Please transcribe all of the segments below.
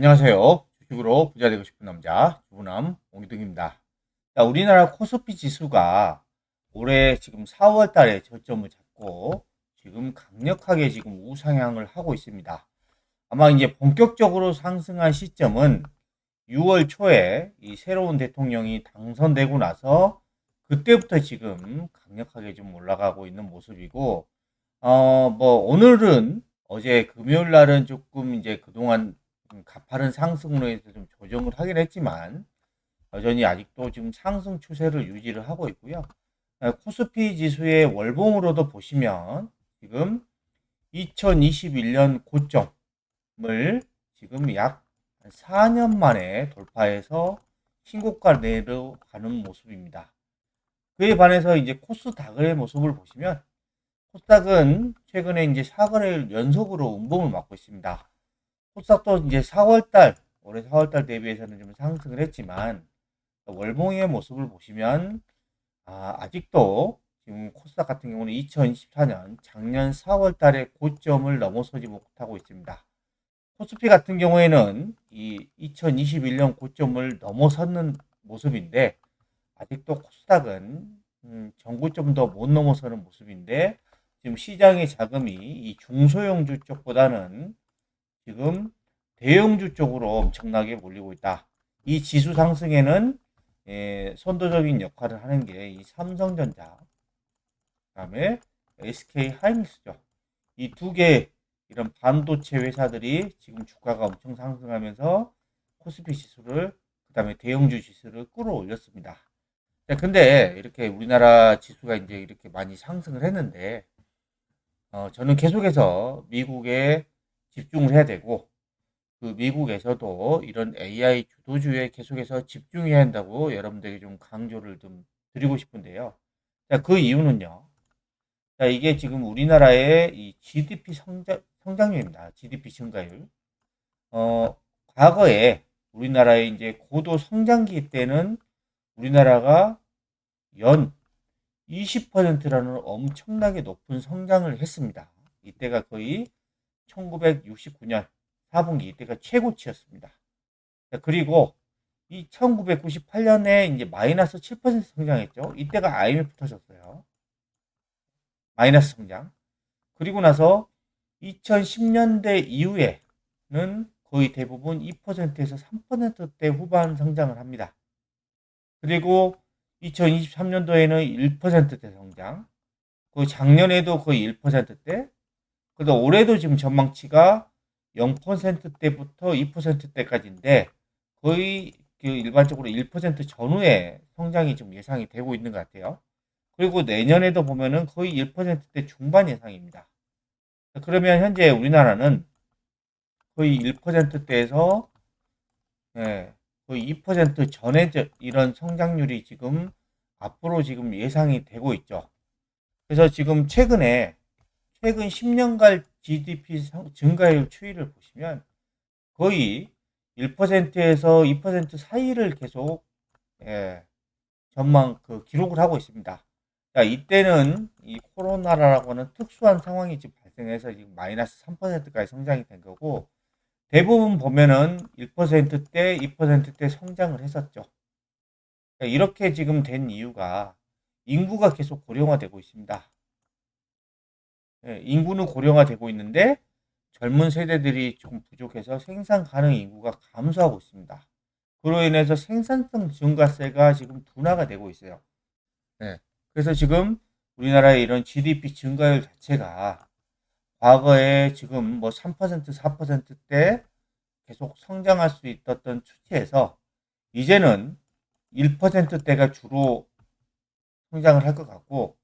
안녕하세요. 주식으로 부자 되고 싶은 남자 주부남 옹기둥입니다. 자, 우리나라 코스피 지수가 올해 지금 4월 달에 저점을 잡고 지금 강력하게 지금 우상향을 하고 있습니다. 아마 이제 본격적으로 상승한 시점은 6월 초에 이 새로운 대통령이 당선되고 나서 그때부터 지금 강력하게 좀 올라가고 있는 모습이고, 뭐 오늘은 어제 금요일 날은 조금 이제 그동안 가파른 상승으로 해서 좀 조정을 하긴 했지만 여전히 아직도 지금 상승 추세를 유지를 하고 있고요. 코스피 지수의 월봉으로도 보시면 지금 2021년 고점을 지금 약 4년 만에 돌파해서 신고가 내려가는 모습입니다. 그에 반해서 이제 코스닥의 모습을 보시면 코스닥은 최근에 이제 4거래일 연속으로 운봉을 맞고 있습니다. 코스닥도 이제 4월달, 올해 4월달 대비해서는 좀 상승을 했지만, 월봉의 모습을 보시면, 아직도 지금 코스닥 같은 경우는 2024년 작년 4월달에 고점을 넘어서지 못하고 있습니다. 코스피 같은 경우에는 이 2021년 고점을 넘어섰는 모습인데, 아직도 코스닥은 전고점도 못 넘어서는 모습인데, 지금 시장의 자금이 이 중소형주 쪽보다는 지금 대형주 쪽으로 엄청나게 몰리고 있다. 이 지수 상승에는 선도적인 역할을 하는 게 이 삼성전자, 그다음에 SK 하이닉스죠. 이 두 개 이런 반도체 회사들이 지금 주가가 엄청 상승하면서 코스피 지수를 그다음에 대형주 지수를 끌어올렸습니다. 자, 근데 이렇게 우리나라 지수가 이제 이렇게 많이 상승을 했는데 저는 계속해서 미국에 집중을 해야 되고 그 미국에서도 이런 AI 주도주에 계속해서 집중해야 한다고 여러분들에게 좀 강조를 좀 드리고 싶은데요. 자, 그 이유는요. 자, 이게 지금 우리나라의 이 GDP 성장률입니다. GDP 증가율. 어, 과거에 우리나라의 이제 고도 성장기 때는 우리나라가 연 20%라는 엄청나게 높은 성장을 했습니다. 이때가 거의 1969년 4분기 이때가 최고치였습니다. 그리고 이 1998년에 이제 마이너스 7% 성장했죠. 이때가 IMF 터졌어요. 마이너스 성장. 그리고 나서 2010년대 이후에는 거의 대부분 2%에서 3%대 후반 성장을 합니다. 그리고 2023년도에는 1%대 성장. 그 작년에도 거의 1%대. 그래도 올해도 지금 전망치가 0%대부터 2%대까지인데 거의 그 일반적으로 1% 전후의 성장이 좀 예상이 되고 있는 것 같아요. 그리고 내년에도 보면은 거의 1%대 중반 예상입니다. 그러면 현재 우리나라는 거의 1%대에서 거의 2% 전에 이런 성장률이 지금 앞으로 지금 예상이 되고 있죠. 그래서 지금 최근 10년간 GDP 증가율 추이를 보시면 거의 1%에서 2% 사이를 계속 예, 기록을 하고 있습니다. 자, 이때는 이 코로나라고 하는 특수한 상황이 지금 발생해서 지금 마이너스 3%까지 성장이 된 거고 대부분 보면은 1%대, 2%대 성장을 했었죠. 자, 이렇게 지금 된 이유가 인구가 계속 고령화되고 있습니다. 인구는 고령화되고 있는데 젊은 세대들이 조금 부족해서 생산 가능 인구가 감소하고 있습니다. 그로 인해서 생산성 증가세가 지금 둔화가 되고 있어요. 네. 그래서 지금 우리나라의 이런 GDP 증가율 자체가 과거에 지금 뭐 3%, 4%대 계속 성장할 수 있었던 추세에서 이제는 1%대가 주로 성장을 할 것 같고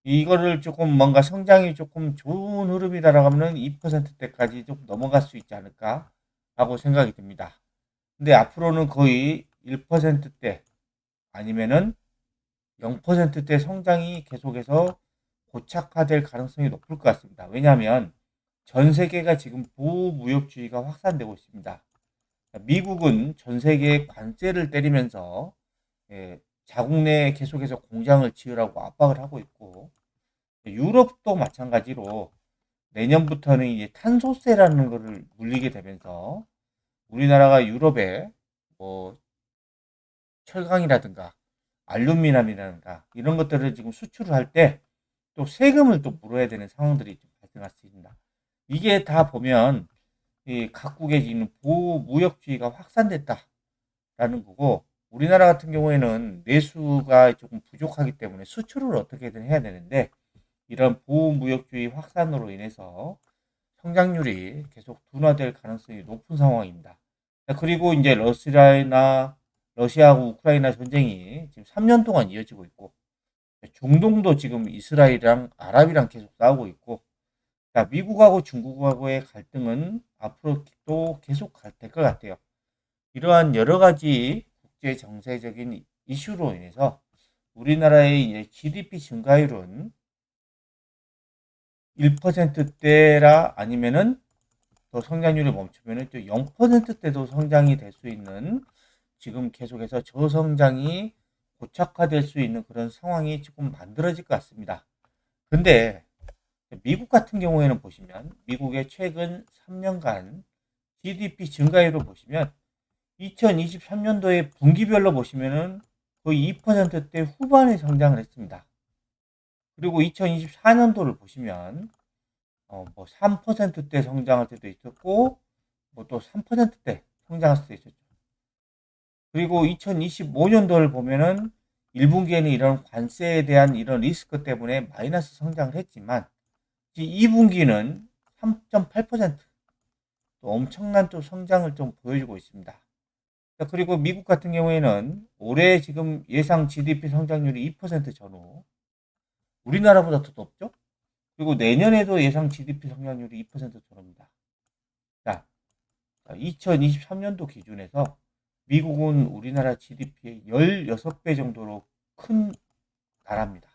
이거를 조금 뭔가 성장이 조금 좋은 흐름이다라고 하면은 2%대까지 좀 넘어갈 수 있지 않을까라고 생각이 듭니다. 근데 앞으로는 거의 1%대 아니면은 0%대 성장이 계속해서 고착화될 가능성이 높을 것 같습니다. 왜냐하면 전 세계가 지금 보호무역주의가 확산되고 있습니다. 미국은 전 세계에 관세를 때리면서 자국 내에 계속해서 공장을 지으라고 압박을 하고 있고 유럽도 마찬가지로 내년부터는 이제 탄소세라는 것을 물리게 되면서 우리나라가 유럽에 뭐 철강이라든가 알루미늄이라든가 이런 것들을 지금 수출을 할 때 또 세금을 또 물어야 되는 상황들이 좀 발생할 수 있습니다. 이게 다 보면 이 각국의 지금 보호무역주의가 확산됐다라는 거고, 우리나라 같은 경우에는 내수가 조금 부족하기 때문에 수출을 어떻게든 해야 되는데, 이런 보호무역주의 확산으로 인해서 성장률이 계속 둔화될 가능성이 높은 상황입니다. 그리고 이제 러시아하고 우크라이나 전쟁이 지금 3년 동안 이어지고 있고, 중동도 지금 이스라엘이랑 아랍이랑 계속 싸우고 있고, 자, 미국하고 중국하고의 갈등은 앞으로도 계속 될 것 같아요. 이러한 여러 가지 국제 정세적인 이슈로 인해서 우리나라의 GDP 증가율은 1%대라 아니면은 또 성장률이 멈추면은 또 0%대도 성장이 될 수 있는, 지금 계속해서 저성장이 고착화될 수 있는 그런 상황이 조금 만들어질 것 같습니다. 근데 미국 같은 경우에는 보시면 미국의 최근 3년간 GDP 증가율을 보시면 2023년도에 분기별로 보시면은 거의 2%대 후반에 성장을 했습니다. 그리고 2024년도를 보시면 뭐 3%대 성장할 때도 있었고 뭐 또 3%대 성장할 수도 있었죠. 그리고 2025년도를 보면은 1분기에는 이런 관세에 대한 이런 리스크 때문에 마이너스 성장을 했지만 2분기는 3.8%, 또 엄청난 또 성장을 좀 보여주고 있습니다. 그리고 미국 같은 경우에는 올해 지금 예상 GDP 성장률이 2% 전후, 우리나라보다 더 높죠? 그리고 내년에도 예상 GDP 성장률이 2% 전후입니다. 자, 2023년도 기준에서 미국은 우리나라 GDP의 16배 정도로 큰 나라입니다.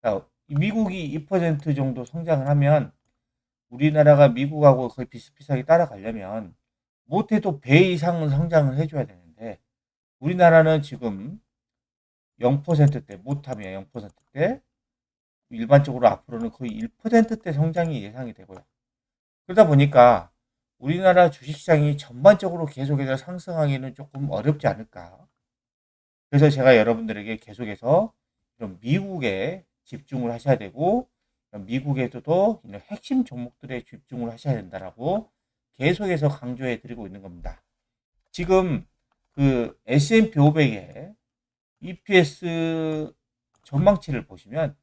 자, 미국이 2% 정도 성장을 하면 우리나라가 미국하고 거의 비슷비슷하게 따라가려면 못해도 배 이상은 성장을 해줘야 되는데, 우리나라는 지금 0%대, 못하면 0%대, 일반적으로 앞으로는 거의 1%대 성장이 예상이 되고요. 그러다 보니까 우리나라 주식시장이 전반적으로 계속해서 상승하기는 조금 어렵지 않을까. 그래서 제가 여러분들에게 계속해서 이런 미국에 집중을 하셔야 되고, 미국에서도 이런 핵심 종목들에 집중을 하셔야 된다라고 계속해서 강조해 드리고 있는 겁니다. 지금 그 S&P 500의 EPS 전망치를 보시면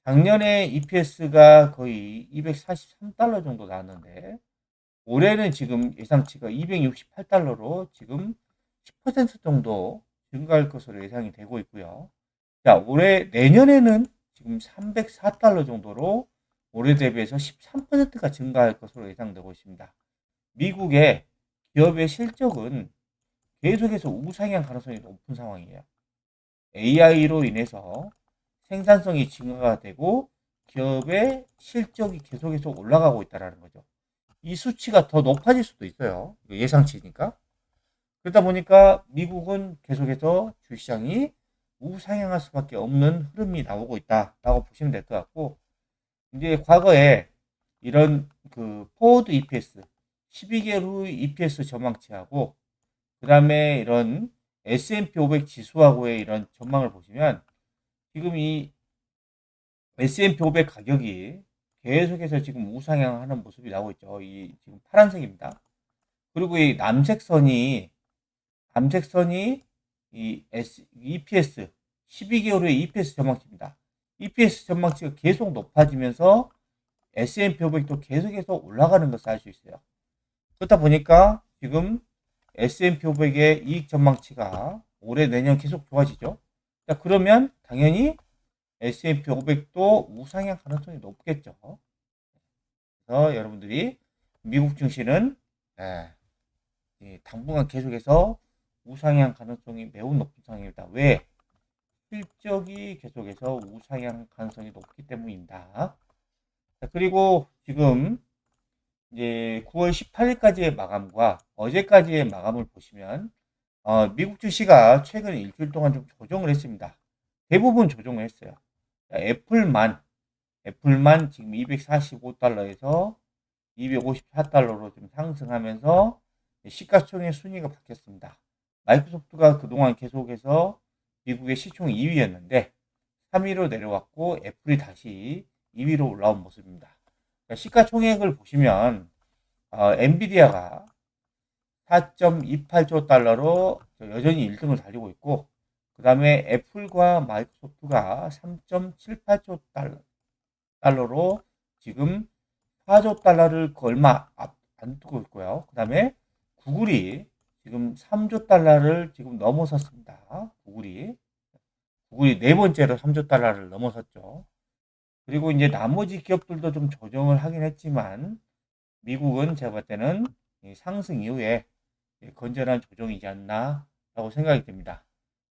작년에 EPS가 거의 243달러 정도 나왔는데, 올해는 지금 예상치가 268달러로 지금 10% 정도 증가할 것으로 예상이 되고 있고요. 자, 내년에는 지금 304달러 정도로 올해 대비해서 13%가 증가할 것으로 예상되고 있습니다. 미국의 기업의 실적은 계속해서 우상향 가능성이 높은 상황이에요. AI로 인해서 생산성이 증가가 되고 기업의 실적이 계속해서 올라가고 있다는 거죠. 이 수치가 더 높아질 수도 있어요. 예상치니까. 그러다 보니까 미국은 계속해서 주시장이 우상향할 수밖에 없는 흐름이 나오고 있다라고 보시면 될 것 같고, 이제 과거에 이런 그 포워드 EPS 12개월 후 EPS 전망치하고 그 다음에 이런 S&P 500 지수하고의 이런 전망을 보시면 지금 이 S&P 500 가격이 계속해서 지금 우상향하는 모습이 나오고 있죠. 이 지금 파란색입니다. 그리고 이 남색선이 이 EPS 12개월의 EPS 전망치입니다. EPS 전망치가 계속 높아지면서 S&P 500도 계속해서 올라가는 것을 알 수 있어요. 그렇다 보니까 지금 S&P 500의 이익 전망치가 올해 내년 계속 좋아지죠. 자, 그러면 당연히 S&P 500도 우상향 가능성이 높겠죠. 그래서 여러분들이 미국 증시는 당분간 계속해서 우상향 가능성이 매우 높은 상황입니다. 왜? 실적이 계속해서 우상향 가능성이 높기 때문입니다. 자, 그리고 지금 이제 9월 18일까지의 마감과 어제까지의 마감을 보시면 미국 주시가 최근 일주일 동안 좀 조정을 했습니다. 대부분 조정을 했어요. 자, 애플만 지금 245달러에서 254달러로 좀 상승하면서 시가총액 순위가 바뀌었습니다. 마이크로소프트가 그동안 계속해서 미국의 시총 2위였는데 3위로 내려왔고 애플이 다시 2위로 올라온 모습입니다. 그러니까 시가총액을 보시면 엔비디아가 4.28조 달러로 여전히 1등을 달리고 있고, 그 다음에 애플과 마이크로소프트가 3.78조 달러로 지금 4조 달러를 얼마 안 두고 있고요. 그 다음에 구글이 지금 3조 달러를 지금 넘어섰습니다. 구글이 네 번째로 3조 달러를 넘어섰죠. 그리고 이제 나머지 기업들도 좀 조정을 하긴 했지만 미국은 제가 볼 때는 상승 이후에 건전한 조정이지 않나 라고 생각이 듭니다.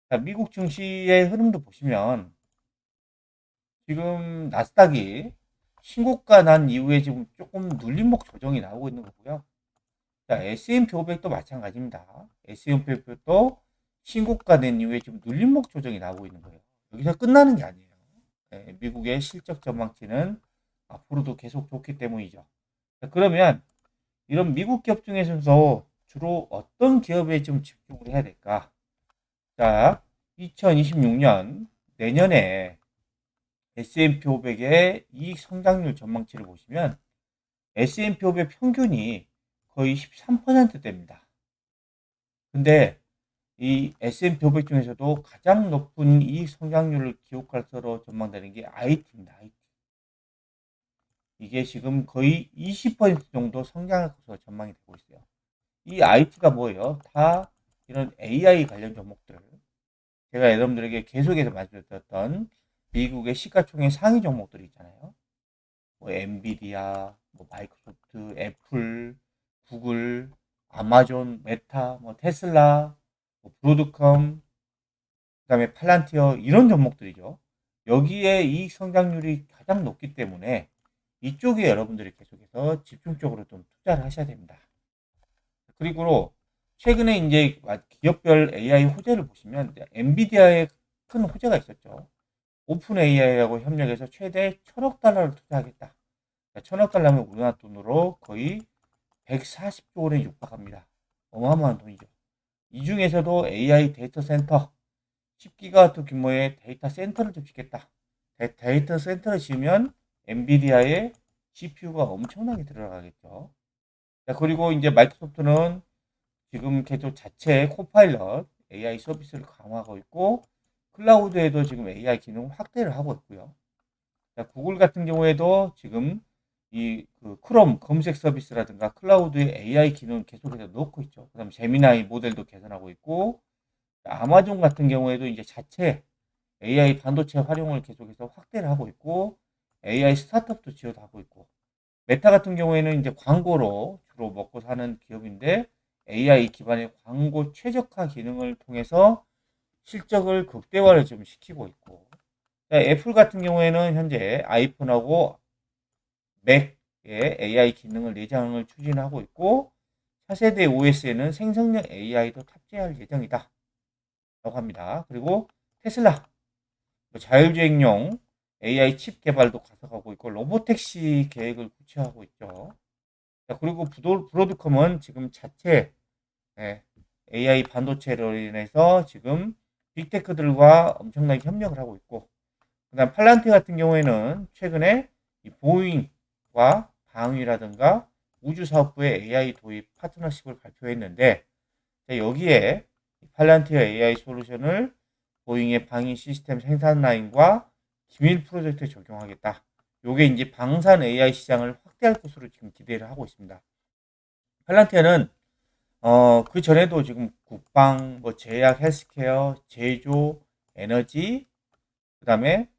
자, 미국 증시의 흐름도 보시면 지금 나스닥이 신고가 난 이후에 지금 조금 눌림목 조정이 나오고 있는 거고요. 자, S&P 500도 마찬가지입니다. S&P 500도 신고가 낸 이후에 지금 눌림목 조정이 나오고 있는 거예요. 여기서 끝나는 게 아니에요. 미국의 실적 전망치는 앞으로도 계속 좋기 때문이죠. 자, 그러면 이런 미국 기업 중에서 주로 어떤 기업에 좀 집중을 해야 될까? 자, 2026년 내년에 S&P 500의 이익 성장률 전망치를 보시면 S&P 500 평균이 거의 13%대입니다. 근데 이 S&P 500 중에서도 가장 높은 이익 성장률을 기록할 것으로 전망되는 게 IT입니다. IT. 이게 지금 거의 20% 정도 성장할 것으로 전망이 되고 있어요. 이 IT가 뭐예요? 다 이런 AI 관련 종목들. 제가 여러분들에게 계속해서 말씀드렸던 미국의 시가총액 상위 종목들이 있잖아요. 뭐 엔비디아, 뭐 마이크로소프트, 애플, 구글, 아마존, 메타, 뭐 테슬라, 뭐 브로드컴, 그다음에 팔란티어 이런 종목들이죠. 여기에 이익 성장률이 가장 높기 때문에 이쪽에 여러분들이 계속해서 집중적으로 좀 투자를 하셔야 됩니다. 그리고 최근에 이제 기업별 AI 호재를 보시면 엔비디아의 큰 호재가 있었죠. 오픈 AI하고 협력해서 최대 1,000억 달러를 투자하겠다. 1,000억 달러면 우리나라 돈으로 거의 140조 원에 육박합니다. 어마어마한 돈이죠. 이 중에서도 AI 데이터 센터 10기가와트 규모의 데이터 센터를 좀 짓겠다. 데이터 센터를 지으면 엔비디아의 GPU가 엄청나게 들어가겠죠. 자, 그리고 이제 마이크로소프트는 지금 계속 자체 코파일럿 AI 서비스를 강화하고 있고 클라우드에도 지금 AI 기능 확대를 하고 있고요. 자, 구글 같은 경우에도 지금 그 크롬 검색 서비스라든가 클라우드에 AI 기능 계속해서 넣고 있죠. 그다음 제미나이 모델도 개선하고 있고 아마존 같은 경우에도 이제 자체 AI 반도체 활용을 계속해서 확대를 하고 있고 AI 스타트업도 지원하고 있고 메타 같은 경우에는 이제 광고로 주로 먹고 사는 기업인데 AI 기반의 광고 최적화 기능을 통해서 실적을 극대화를 좀 시키고 있고 애플 같은 경우에는 현재 아이폰하고 맥에 AI 기능을 내장을 추진하고 있고 차세대 OS에는 생성형 AI도 탑재할 예정이다 라고 합니다. 그리고 테슬라 자율주행용 AI 칩 개발도 가속하고 있고 로보택시 계획을 구체화하고 있죠. 그리고 브로드컴은 지금 자체 AI 반도체로 인해서 지금 빅테크들과 엄청나게 협력을 하고 있고 그다음 팔란티 같은 경우에는 최근에 보잉과 방위라든가 우주사업부의 AI 도입 파트너십을 발표했는데 여기에 팔란티어 AI 솔루션을 보잉의 방위 시스템 생산 라인과 기밀 프로젝트에 적용하겠다. 요게 이제 방산 AI 시장을 확대할 것으로 지금 기대를 하고 있습니다. 팔란티어는 그 전에도 지금 국방, 뭐 제약, 헬스케어, 제조, 에너지, 그다음에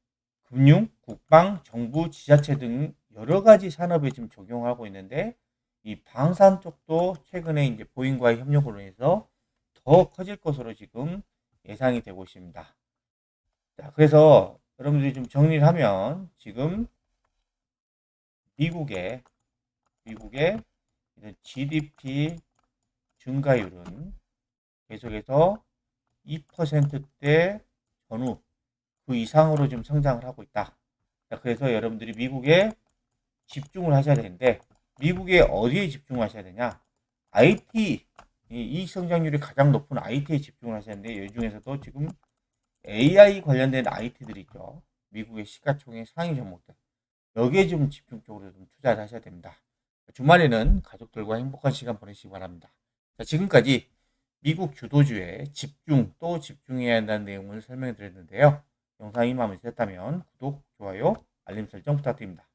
금융, 국방, 정부, 지자체 등 여러 가지 산업에 지금 적용하고 있는데 이 방산 쪽도 최근에 이제 보잉과의 협력으로 해서 더 커질 것으로 지금 예상이 되고 있습니다. 자, 그래서 여러분들이 좀 정리를 하면 지금 미국의 GDP 증가율은 계속해서 2%대 전후 그 이상으로 좀 성장을 하고 있다. 자, 그래서 여러분들이 미국에 집중을 하셔야 되는데 미국에 어디에 집중하셔야 되냐? IT 이 이익 성장률이 가장 높은 IT에 집중을 하셨는데 이 중에서도 지금 AI 관련된 IT들 있죠. 미국의 시가총액 상위 종목들. 여기에 좀 집중적으로 좀 투자를 하셔야 됩니다. 주말에는 가족들과 행복한 시간 보내시기 바랍니다. 자, 지금까지 미국 주도주에 집중 또 집중해야 한다는 내용을 설명해 드렸는데요. 영상이 마음에 드셨다면 구독, 좋아요, 알림 설정 부탁드립니다.